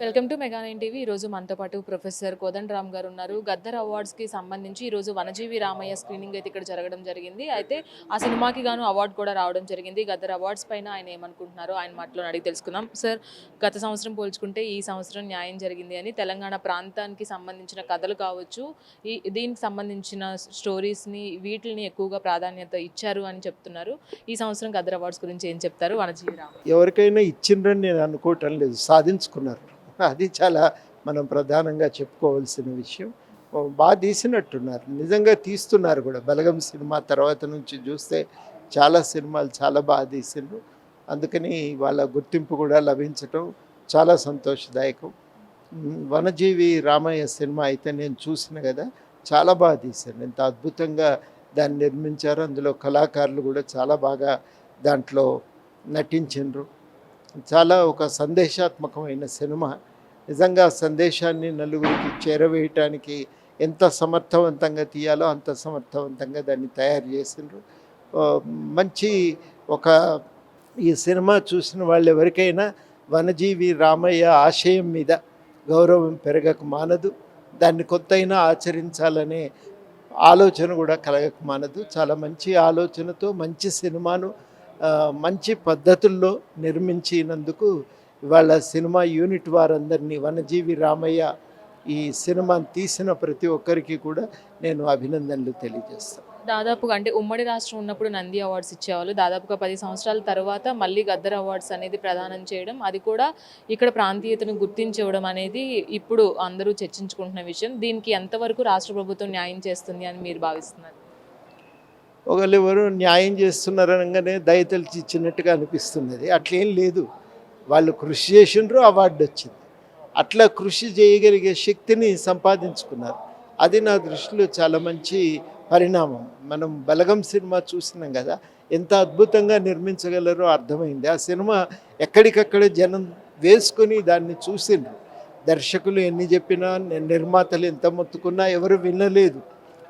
Welcome to mega nine TV. ఈరోజు మనతో పాటు ప్రొఫెసర్ కోదండరామ్ గారు ఉన్నారు. గద్దర్ అవార్డ్స్కి సంబంధించి ఈరోజు వనజీవి రామయ్య స్క్రీనింగ్ అయితే ఇక్కడ జరగడం జరిగింది. అయితే ఆ సినిమాకి గాను అవార్డు కూడా రావడం జరిగింది. గద్దర్ అవార్డ్స్ పైన ఆయన ఏమనుకుంటున్నారో ఆయన మాటలో అడిగి తెలుసుకుందాం. సార్, గత సంవత్సరం పోల్చుకుంటే ఈ సంవత్సరం న్యాయం జరిగింది అని తెలంగాణ ప్రాంతానికి సంబంధించిన కథలు కావచ్చు, దీనికి సంబంధించిన స్టోరీస్ని వీటిని ఎక్కువగా ప్రాధాన్యత ఇచ్చారు అని చెప్తున్నారు. ఈ సంవత్సరం గద్దర్ అవార్డ్స్ గురించి ఏం చెప్తారు వనజీవి రామయ్య? ఎవరికైనా ఇచ్చిండ్రని నేను అనుకోవటం లేదు, సాధించుకున్నారు. అది చాలా మనం ప్రధానంగా చెప్పుకోవాల్సిన విషయం. బాగా తీసినట్టున్నారు, నిజంగా తీస్తున్నారు కూడా. బలగం సినిమా తర్వాత నుంచి చూస్తే చాలా సినిమాలు చాలా బాగా తీసిండ్రు. అందుకని వాళ్ళ గుర్తింపు కూడా లభించటం చాలా సంతోషదాయకం. వనజీవి రామయ్య సినిమా అయితే నేను చూసిన కదా, చాలా బాగా తీశారు. ఎంత అద్భుతంగా దాన్ని నిర్మించారు. అందులో కళాకారులు కూడా చాలా బాగా దాంట్లో నటించిండ్రు. చాలా ఒక సందేశాత్మకమైన సినిమా. నిజంగా సందేశాన్ని నలుగురికి చేరవేయటానికి ఎంత సమర్థవంతంగా తీయాలో అంత సమర్థవంతంగా దాన్ని తయారు చేసిండ్రు. మంచి ఒక ఈ సినిమా చూసిన వాళ్ళు ఎవరికైనా వనజీవి రామయ్య ఆశయం మీద గౌరవం పెరగక మానదు, దాన్ని కొత్తైనా ఆచరించాలనే ఆలోచన కూడా కలగక మానదు. చాలా మంచి ఆలోచనతో మంచి సినిమాను మంచి పద్ధతుల్లో నిర్మించినందుకు ఇవాళ సినిమా యూనిట్ వారందరినీ, వనజీవి రామయ్య ఈ సినిమాని తీసిన ప్రతి ఒక్కరికి కూడా నేను అభినందనలు తెలియజేస్తాను. దాదాపుగా అంటే ఉమ్మడి రాష్ట్రం ఉన్నప్పుడు నంది అవార్డ్స్ ఇచ్చేవాళ్ళు. దాదాపుగా 10 సంవత్సరాల తర్వాత మళ్ళీ గద్దర్ అవార్డ్స్ అనేది ప్రదానం చేయడం, అది కూడా ఇక్కడ ప్రాంతీయతను గుర్తించడం అనేది ఇప్పుడు అందరూ చర్చించుకుంటున్న విషయం. దీనికి ఎంతవరకు రాష్ట్ర ప్రభుత్వం న్యాయం చేస్తుంది అని మీరు భావిస్తున్నారు? ఒకళ్ళు ఎవరు న్యాయం చేస్తున్నారనగానే దయతలిచి ఇచ్చినట్టుగా అనిపిస్తున్నది. అట్లేం లేదు, వాళ్ళు కృషి చేసిండ్రు, అవార్డు వచ్చింది. అట్లా కృషి చేయగలిగే శక్తిని సంపాదించుకున్నారు. అది నా దృష్టిలో చాలా మంచి పరిణామం. మనం బలగం సినిమా చూసినాం కదా, ఎంత అద్భుతంగా నిర్మించగలరో అర్థమైంది. ఆ సినిమా ఎక్కడికక్కడ జనం వేసుకొని దాన్ని చూసిండ్రు. దర్శకులు ఎన్ని చెప్పినా, నిర్మాతలు ఎంత మొత్తుకున్నా ఎవరు వినలేదు.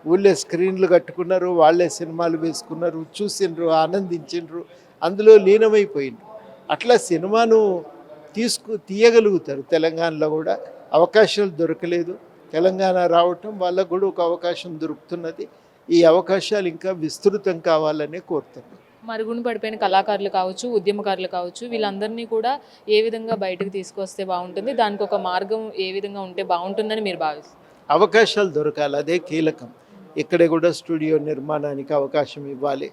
ఊళ్ళే స్క్రీన్లు కట్టుకున్నారు, వాళ్ళే సినిమాలు వేసుకున్నారు, చూసిండ్రు, ఆనందించిండ్రు, అందులో లీనమైపోయిండ్రు. అట్లా సినిమాను తీయగలుగుతారు. తెలంగాణలో కూడా అవకాశాలు దొరకలేదు, తెలంగాణ రావటం వాళ్ళకు కూడా ఒక అవకాశం దొరుకుతున్నది. ఈ అవకాశాలు ఇంకా విస్తృతం కావాలని కోరుతున్నాను. మరుగున పడిపోయిన కళాకారులు కావచ్చు, ఉద్యమకారులు కావచ్చు, వీళ్ళందరినీ కూడా ఏ విధంగా బయటకు తీసుకొస్తే బాగుంటుంది, దానికి ఒక మార్గం ఏ విధంగా ఉంటే బాగుంటుందని మీరు భావిస్తారు? అవకాశాలు దొరకాలి, అదే కీలకం. ఇక్కడ కూడా స్టూడియో నిర్మాణానికి అవకాశం ఇవ్వాలి.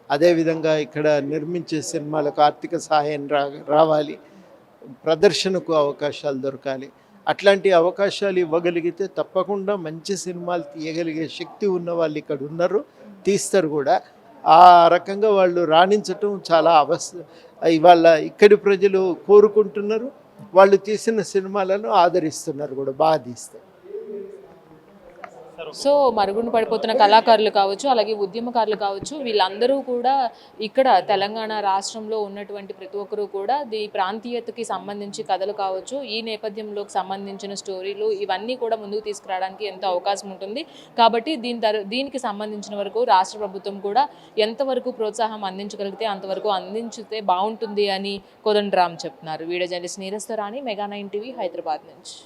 అదేవిధంగా ఇక్కడ నిర్మించే సినిమాలకు ఆర్థిక సహాయం రావాలి, ప్రదర్శనకు అవకాశాలు దొరకాలి. అట్లాంటి అవకాశాలు ఇవ్వగలిగితే తప్పకుండా మంచి సినిమాలు తీయగలిగే శక్తి ఉన్న వాళ్ళు ఇక్కడ ఉన్నారు, తీస్తారు కూడా. ఆ రకంగా వాళ్ళు రాణించటం చాలా ఇవాళ ఇక్కడి ప్రజలు కోరుకుంటున్నారు. వాళ్ళు తీసిన సినిమాలను ఆదరిస్తున్నారు కూడా, బాగా తీస్తారు. సో మరుగున పడిపోతున్న కళాకారులు కావచ్చు, అలాగే ఉద్యమకారులు కావచ్చు, వీళ్ళందరూ కూడా ఇక్కడ తెలంగాణ రాష్ట్రంలో ఉన్నటువంటి ప్రతి ఒక్కరూ కూడా ప్రాంతీయతకి సంబంధించి కథలు కావచ్చు, ఈ నేపథ్యంలోకి సంబంధించిన స్టోరీలు ఇవన్నీ కూడా ముందుకు తీసుకురావడానికి ఎంతో అవకాశం ఉంటుంది. కాబట్టి దీనికి సంబంధించిన వరకు రాష్ట్ర ప్రభుత్వం కూడా ఎంతవరకు ప్రోత్సాహం అందించగలిగితే అంతవరకు అందించితే బాగుంటుంది అని కోదండరామ్ చెప్తున్నారు. వీడియో జర్నలిస్ట్ నీరజ్ రాణి, మెగా 9 టీవీ, హైదరాబాద్ నుంచి.